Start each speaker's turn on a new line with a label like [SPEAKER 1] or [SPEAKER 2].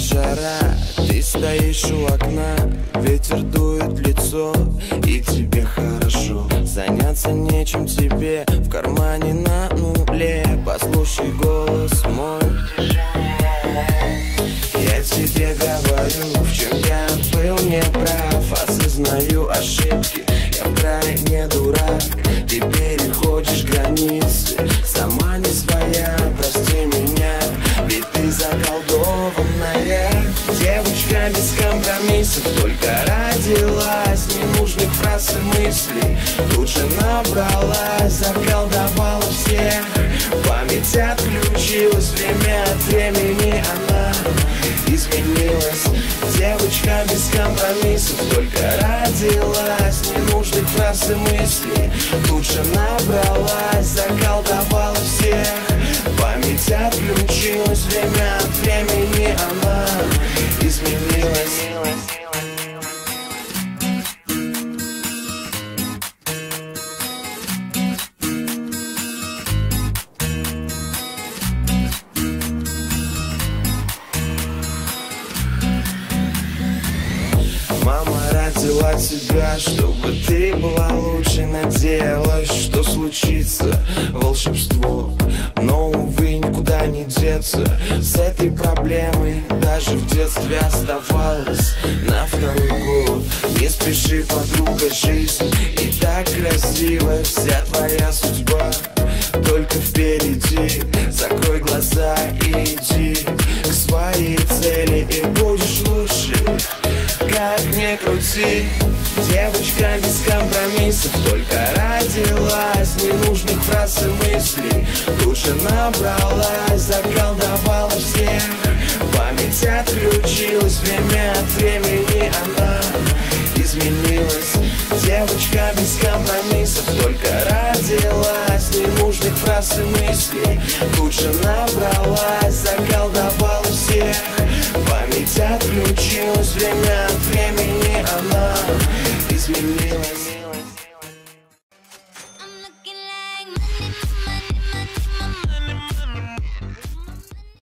[SPEAKER 1] жара, ты стоишь у окна, ветер дует в лицо, и тебе хорошо. Заняться нечем тебе, в кармане на нуле. Послушай голос мой, я тебе говорю, в чем я был неправ. Осознаю ошибки, я в крайне дурак. Ты переходишь границы, сама не своя, прости меня, ведь ты заколдованная. Девочка без компромиссов, только родилась, ненужных фраз и мыслей тут же набралась, заколдовала всех. Память отключилась, время от времени она изменилась. Девочка без компромиссов, только родилась, ненужных фраз и мыслей тут же набралась, заколдовала всех. Память отключилась, время от времени она изменилась. Мама родила тебя, чтобы ты была лучше. Надеялась, что случится волшебство, но, увы, никуда не деться. С этой проблемой даже в детстве оставалась на второй год. Не спеши, подруга, жизнь и так красива. Вся твоя судьба только впереди. Закрой глаза и иди к своей цели, и будешь лучше, как ни крути. Девочка без компромиссов, только родилась, ненужных фраз и мыслей тут же набралась, заколдовала всех. Память отключилась, время от времени она